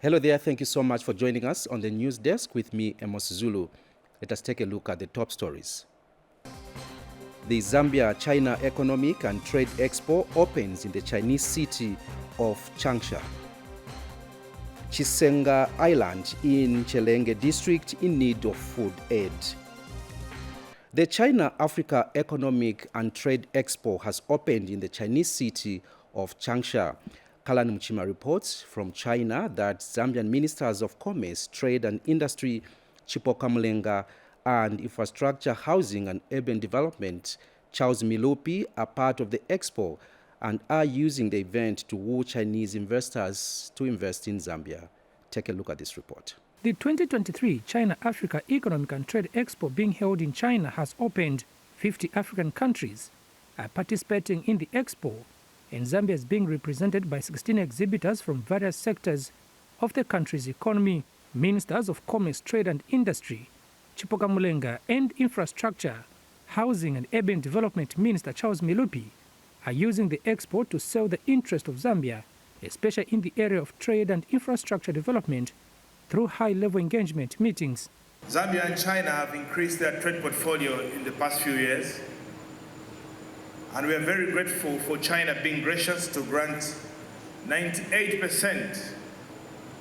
Hello there, thank you so much for joining us on the news desk with me, Amos Zulu. Let us take a look at the top stories. The Zambia-China Economic and Trade Expo opens in the Chinese city of Changsha. Chisenga Island in Chelenge district in need of food aid. The China-Africa Economic and Trade Expo has opened in the Chinese city of Changsha. Kalan Mchima reports from China that Zambian ministers of Commerce, Trade and Industry, Chipoka Mlenga, and Infrastructure, Housing and Urban Development, Charles Milupi, are part of the expo and are using the event to woo Chinese investors to invest in Zambia. Take a look at this report. The 2023 China-Africa Economic and Trade Expo being held in China has opened. 50 African countries are participating in the expo, and Zambia is being represented by 16 exhibitors from various sectors of the country's economy. Ministers of Commerce, Trade and Industry, Chipoka Mlenga, and Infrastructure, Housing and Urban Development Minister Charles Milupi are using the expo to sell the interest of Zambia, especially in the area of trade and infrastructure development, through high-level engagement meetings. Zambia and China have increased their trade portfolio in the past few years, and we are very grateful for China being gracious to grant 98%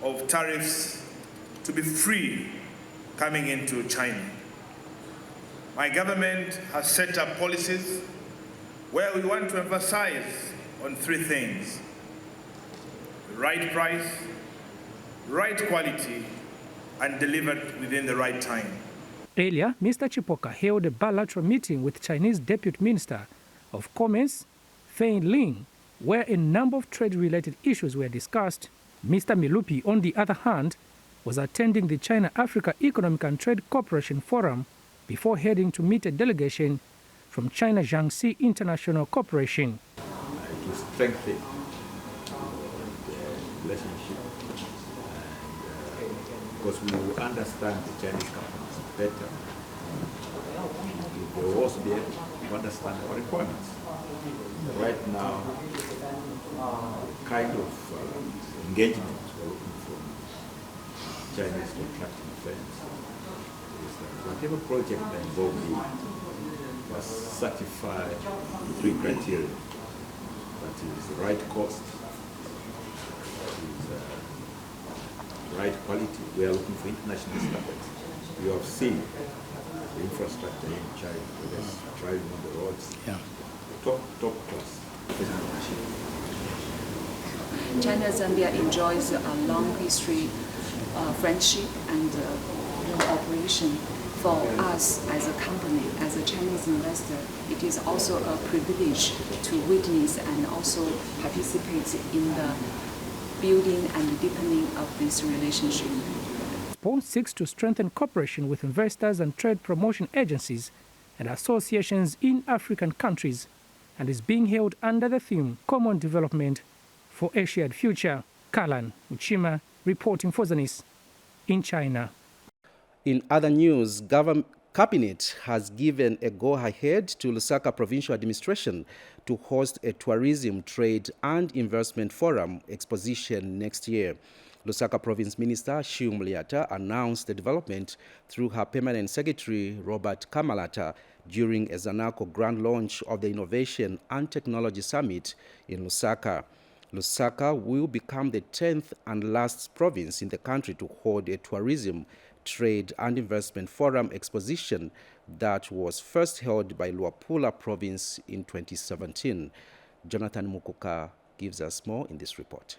of tariffs to be free coming into China. My government has set up policies where we want to emphasize on three things: the right price, right quality, and delivered within the right time. Earlier, Mr. Chipoka held a bilateral meeting with Chinese Deputy Minister of Commerce, Fei Ling, where a number of trade-related issues were discussed. Mr. Milupi, on the other hand, was attending the China-Africa Economic and Trade Cooperation Forum before heading to meet a delegation from China Jiangxi International Corporation. To strengthen the relationship, because we will understand the Chinese companies better. We will also be able to understand our requirements. Right now, kind of engagement we're looking from Chinese contracting firms is that whatever project that involves me must satisfy three criteria. That is the right cost, that is right quality. We are looking for international standards. You have seen the infrastructure in China, whether it's driving on the roads, top class. China-Zambia enjoys a long history, friendship and cooperation. For us as a company, as a Chinese investor, it is also a privilege to witness and also participate in the building and deepening of this relationship. Expo seeks to strengthen cooperation with investors and trade promotion agencies and associations in African countries, and is being held under the theme Common Development for a Shared Future. Kalan Uchima reporting for Zanis in China. In other news, Cabinet has given a go-ahead to Lusaka Provincial Administration to host a tourism, trade and investment forum exposition next year. Lusaka Province Minister Shiu Mliata announced the development through her permanent secretary, Robert Kamalata, during a Zanaco grand launch of the Innovation and Technology Summit in Lusaka. Lusaka will become the 10th and last province in the country to hold a tourism, trade and investment forum exposition that was first held by Luapula province in 2017. Jonathan Mukuka gives us more in this report.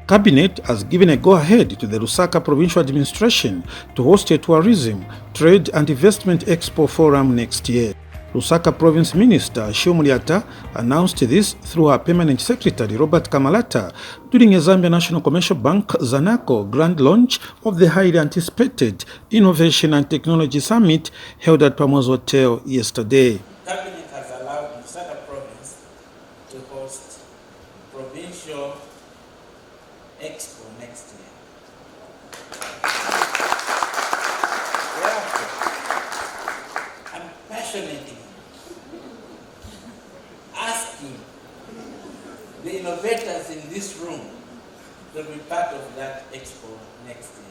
Cabinet has given a go-ahead to the Lusaka Provincial Administration to host a tourism, trade and investment expo forum next year. Lusaka Province Minister Shiu Mliata announced this through her permanent secretary Robert Kamalata during a Zambia National Commercial Bank Zanaco grand launch of the highly anticipated Innovation and Technology Summit held at Pamo's Hotel yesterday. Cabinet has allowed Lusaka Province to host provincial expo next year. Therefore, I'm passionately asking the innovators in this room to be part of that expo next year.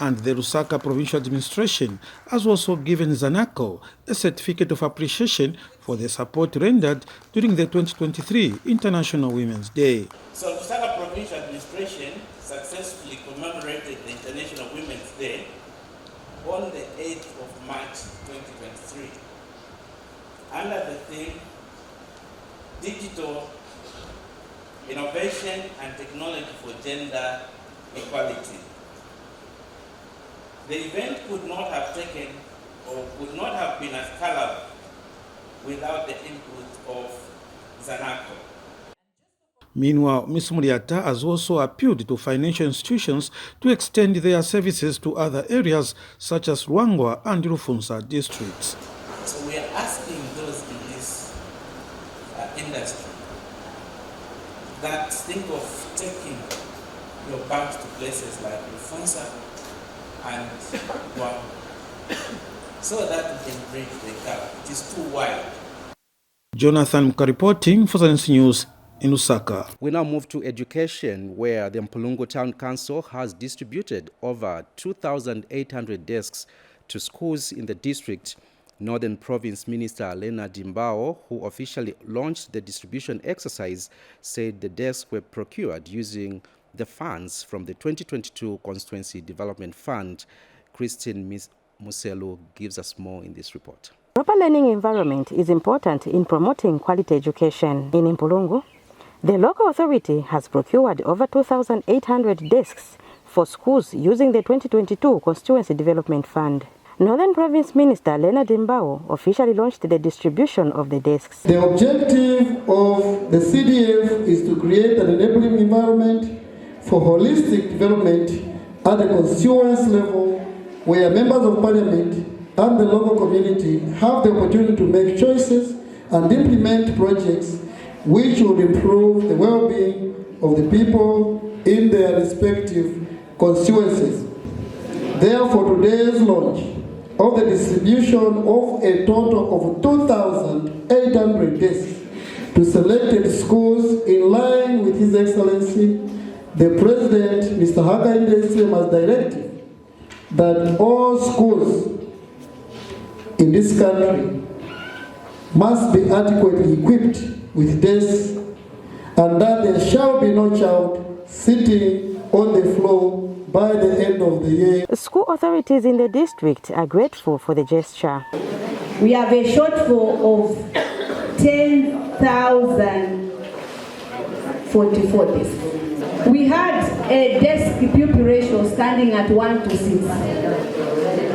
And the Lusaka Provincial Administration has also given Zanaco a certificate of appreciation for the support rendered during the 2023 International Women's Day. So Lusaka Provincial Administration successfully commemorated the International Women's Day on the 8th of March 2023 under the theme Digital Innovation and Technology for Gender Equality. The event could not have taken or could not have been as colourful without the input of Zanaco. Meanwhile, Ms. Muriata has also appealed to financial institutions to extend their services to other areas such as Ruangwa and Rufunza districts. So we are asking those in this industry that think of taking your banks to places like Rufunza and Ruangwa so that we can bridge the gap. It is too wide. Jonathan Muka reporting for Zanis News in Lusaka. We now move to education, where the Mpulungu Town Council has distributed over 2,800 desks to schools in the district. Northern Province Minister Leonard Dimbao, who officially launched the distribution exercise, said the desks were procured using the funds from the 2022 Constituency Development Fund. Christine Muselu gives us more in this report. Proper learning environment is important in promoting quality education. In Mpulungu, the local authority has procured over 2,800 desks for schools using the 2022 Constituency Development Fund. Northern Province Minister Leonard Dimbao officially launched the distribution of the desks. The objective of the CDF is to create an enabling environment for holistic development at the constituency level, where members of parliament and the local community have the opportunity to make choices and implement projects which would improve the well-being of the people in their respective constituencies. Therefore, today's launch of the distribution of a total of 2,800 desks to selected schools in line with His Excellency, the President, Mr. Hakainde has directed that all schools in this country must be adequately equipped with desks, and that there shall be no child sitting on the floor by the end of the year. School authorities in the district are grateful for the gesture. We have a shortfall of 10,044 desks. We had a desk pupil ratio standing at 1 to 6.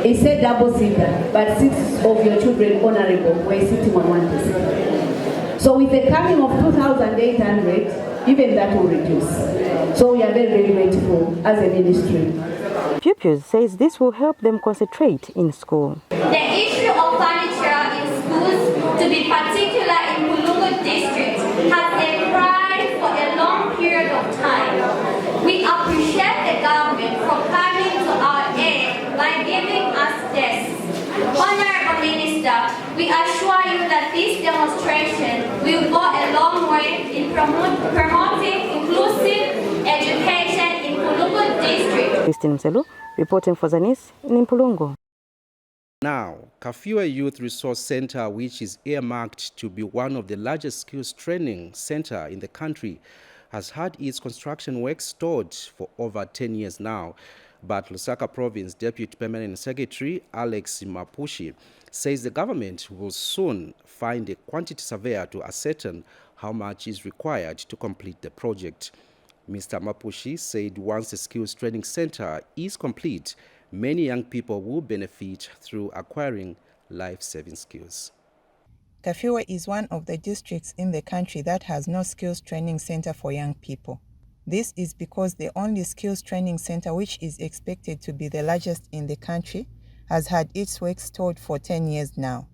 It said double seater, but 6 of your children, honorable, were sitting on 1 desk. So with the coming of 2,800, even that will reduce. So we are very, very grateful as a ministry. Pupils says this will help them concentrate in school. The issue of furniture in schools, to be particular in Mpulungu district, has a pride for a long period of time. We appreciate the government for coming to our aid by giving us this. Honorable Minister, we assure you that this demonstration will go a long way in promoting inclusive education in Mpulungu district. Christine Muselu reporting for Zanis in Mpulungu. Now, Kafue Youth Resource Center, which is earmarked to be one of the largest skills training center in the country, has had its construction work stalled for over 10 years now. But Lusaka Province Deputy Permanent Secretary Alex Mapushi says the government will soon find a quantity surveyor to ascertain how much is required to complete the project. Mr. Mapushi said once the skills training center is complete, many young people will benefit through acquiring life-saving skills. Kafue is one of the districts in the country that has no skills training center for young people. This is because the only skills training center, which is expected to be the largest in the country, has had its work stalled for 10 years now.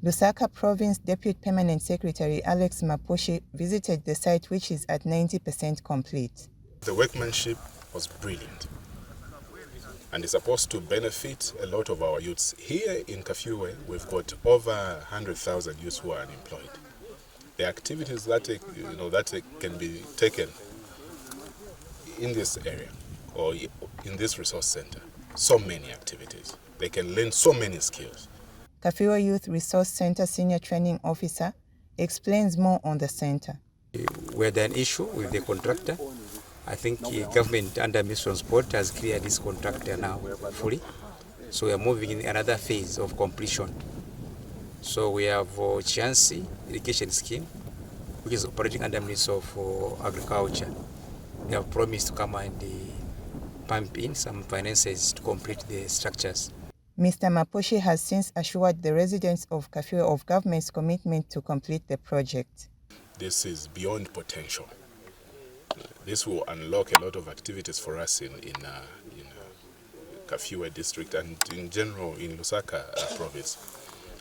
Lusaka Province Deputy Permanent Secretary Alex Mapushi visited the site, which is at 90% complete. The workmanship was brilliant and is supposed to benefit a lot of our youths. Here in Kafue, we've got over 100,000 youths who are unemployed. The activities that can be taken in this area or in this resource center so many activities. They can learn so many skills. Kafue Youth Resource Center Senior Training Officer explains more on the center. We had an issue with the contractor. I think government under Ministry of Sport has cleared this contractor now fully. So we are moving in another phase of completion. So we have Chiansi irrigation scheme, which is operating under Ministry of Agriculture. They have promised to come and pump in some finances to complete the structures. Mr. Maposhi has since assured the residents of Kafue of government's commitment to complete the project. This is beyond potential. This will unlock a lot of activities for us in Kafue district and in general in Lusaka province.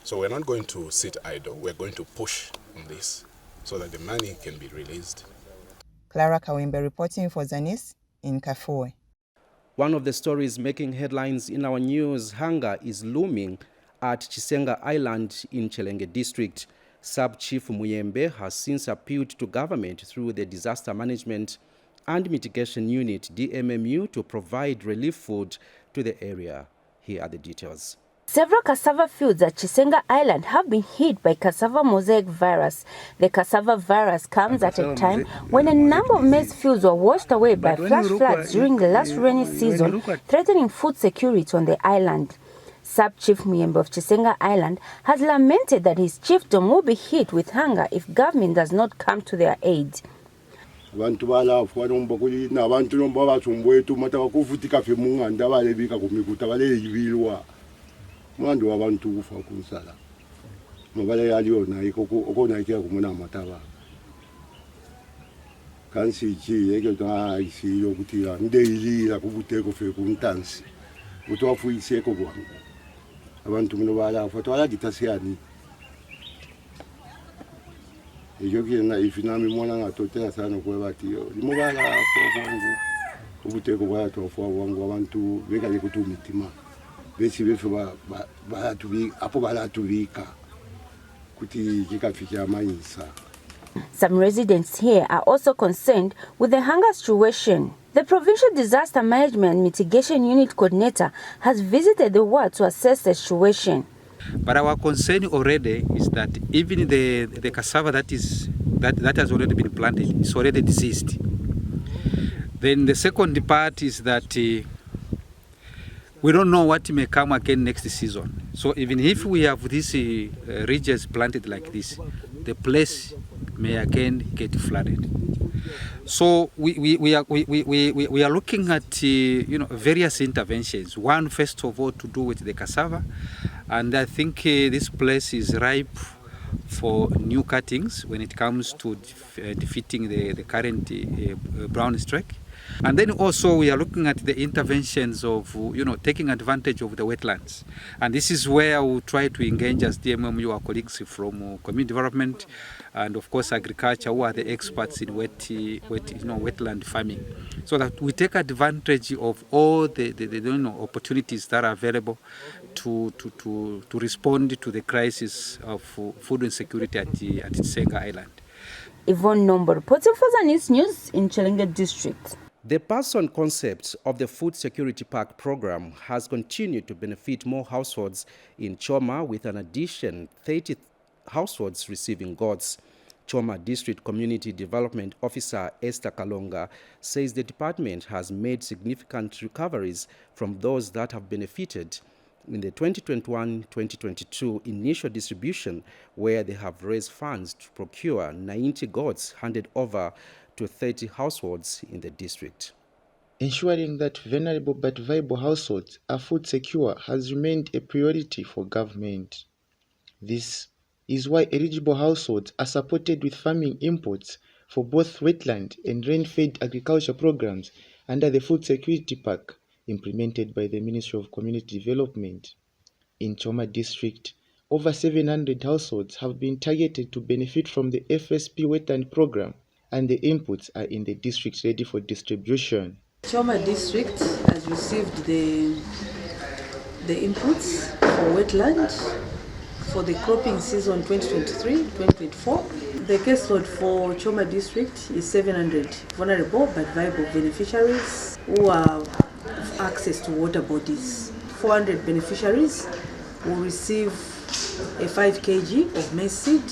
So we're not going to sit idle. We're going to push on this so that the money can be released. Clara Kawimbe reporting for Zanis in Kafue. One of the stories making headlines in our news: hunger is looming at Chisenga Island in Chilenge district. Sub-Chief Muyembe has since appealed to government through the Disaster Management and Mitigation Unit, DMMU, to provide relief food to the area. Here are the details. Several cassava fields at Chisenga Island have been hit by cassava mosaic virus. The cassava virus comes at a time when a number of maize fields were washed away by flash floods during the last rainy season, threatening food security on the island. Sub-Chief Muyembe of Chisenga Island has lamented that his chiefdom will be hit with hunger if government does not come to their aid. Abantu balafu wanombakuli na abantu nomba batsumwetu mata bakuvutika fe munganda balebika kumikuta baleyibilwa mwandu wabantu kufa kunsala mabale yaliona ikona ikia kumuna mataba kansi chi yeke ta isi yokutira ndeilira kubuteko fe kuntansi utwafu iseko kwangu abantu muno balafu twala gitasiani na ifinami mwana ngatotela sana kwa batio limubala kwa wangu ubuteko kwa tofu wangu abantu bekali kutumitima besi befe ba tubi apo bala tubika kuti kikafikia mainsa. Some residents here are also concerned with the hunger situation. The Provincial Disaster Management and Mitigation Unit Coordinator has visited the ward to assess the situation. But our concern already is that even the cassava that has already been planted is already diseased. Then the second part is that we don't know what may come again next season. So even if we have these ridges planted like this, the place may again get flooded. So we are looking at various interventions. One, first of all, to do with the cassava, and I think this place is ripe for new cuttings when it comes to defeating the current brown streak. And then also we are looking at the interventions of taking advantage of the wetlands, and this is where we try to engage as DMMU our colleagues from community development and of course agriculture, who are the experts in wetland farming, so that we take advantage of all the opportunities that are available to respond to the crisis of food insecurity at Chisenga Island. Yvonne Nombo reporting for Zanis News in Chilenge District. The person concept of the Food Security Park program has continued to benefit more households in Choma, with an addition 30 households receiving gourds. Choma District Community Development Officer Esther Kalonga says the department has made significant recoveries from those that have benefited in the 2021-2022 initial distribution, where they have raised funds to procure 90 gourds handed over to 30 households in the district. Ensuring that vulnerable but viable households are food secure has remained a priority for government. This is why eligible households are supported with farming inputs for both wetland and rain-fed agriculture programs under the Food Security Park implemented by the Ministry of Community Development. In Choma District, over 700 households have been targeted to benefit from the FSP wetland program, and the inputs are in the district ready for distribution. Choma District has received the inputs for wetland for the cropping season 2023-2024. The caseload for Choma district is 700 vulnerable but viable beneficiaries who have access to water bodies. 400 beneficiaries will receive a 5 kg of maize seed,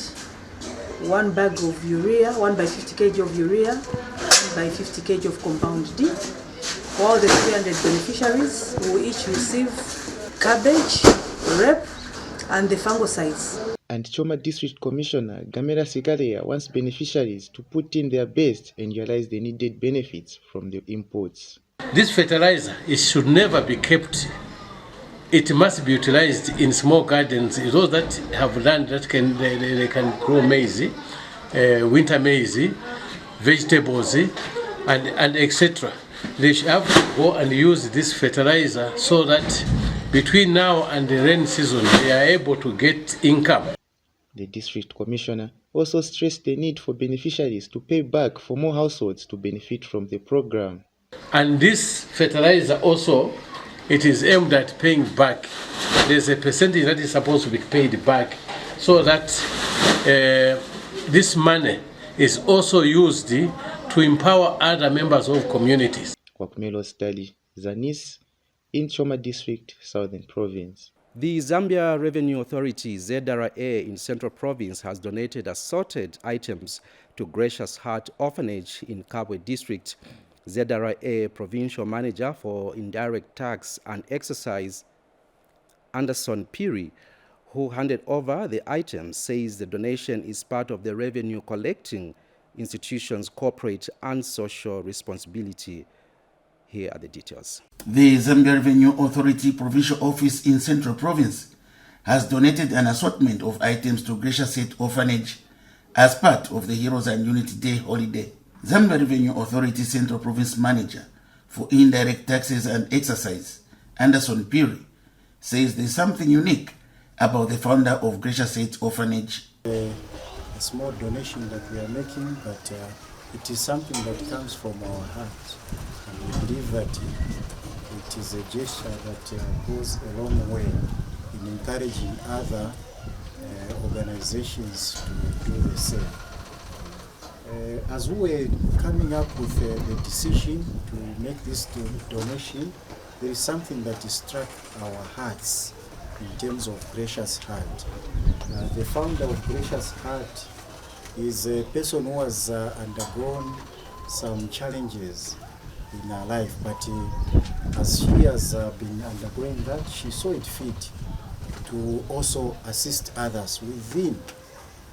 1 bag of urea, 1 by 50 kg of urea, 1 by 50 kg of compound D, while the 300 beneficiaries will each receive cabbage, rep, and the fungicides. And Choma District Commissioner Gamera Sikaria wants beneficiaries to put in their best and realize the needed benefits from the imports. This fertilizer, it should never be kept. It must be utilized in small gardens. Those that have land that they can grow maize, winter maize, vegetables, and etc. They should have to go and use this fertilizer so that between now and the rain season, they are able to get income. The district commissioner also stressed the need for beneficiaries to pay back for more households to benefit from the program. And this fertilizer also, it is aimed at paying back. There's a percentage that is supposed to be paid back so that this money is also used to empower other members of communities. Kwakmelo Study, Zanis, in Choma District, Southern Province. The Zambia Revenue Authority, ZRA, in Central Province has donated assorted items to Gracious Heart Orphanage in Kabwe District. ZRA Provincial Manager for Indirect Tax and Excise, Anderson Piri, who handed over the items, says the donation is part of the revenue collecting institution's corporate and social responsibility. Here are the details. The Zambia Revenue Authority Provincial Office in Central Province has donated an assortment of items to Gracious Heart Orphanage as part of the Heroes and Unity Day holiday. Zambia Revenue Authority Central Province Manager for Indirect Taxes and Excise, Anderson Piri, says there's something unique about the founder of Gracious Heart Orphanage. A small donation that we are making, but it is something that comes from our heart. And we believe that it is a gesture that goes a long way in encouraging other organizations to do the same. As we were coming up with the decision to make this donation, there is something that struck our hearts in terms of Gracious Heart. The founder of Gracious Heart is a person who has undergone some challenges in her life, but as she has been undergoing that, she saw it fit to also assist others within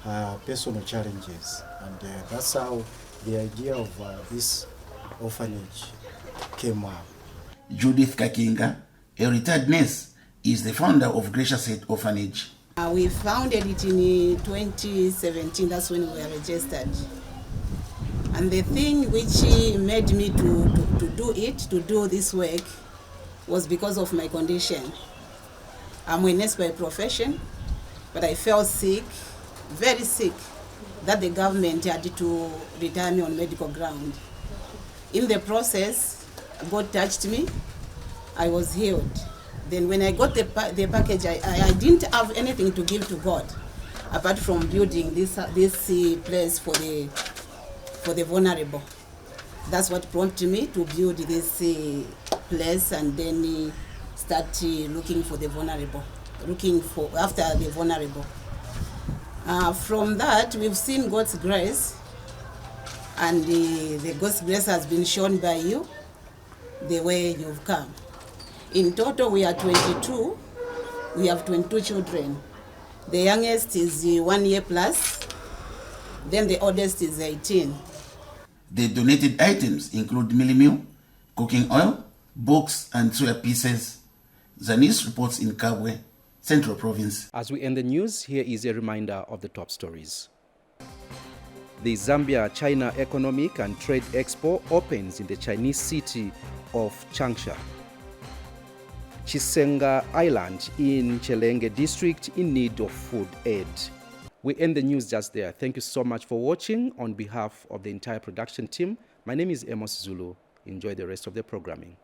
her personal challenges, and that's how the idea of this orphanage came up. Judith Kakinga, a retired nurse, is the founder of Gracious Heart Orphanage. We founded it in 2017, that's when we were registered. And the thing which made me to do this work was because of my condition. I'm a nurse by profession, but I felt sick, very sick, that the government had to retire me on medical ground. In the process, God touched me, I was healed. Then when I got the package, I didn't have anything to give to God, apart from building this place for the vulnerable. That's what prompted me to build this place and then start looking for the vulnerable, after the vulnerable. From that, we've seen God's grace, and the God's grace has been shown by you, the way you've come. In total, we are 22. We have 22 children. The youngest is 1 year plus, then the oldest is 18. The donated items include mealie meal, cooking oil, books, and soya pieces. Zanis reports in Kabwe, Central Province. As we end the news, here is a reminder of the top stories. The Zambia-China Economic and Trade Expo opens in the Chinese city of Changsha. Chisenga Island in Chelenge district in need of food aid. We end the news just there. Thank you so much for watching. On behalf of the entire production team, my name is Amos Zulu. Enjoy the rest of the programming.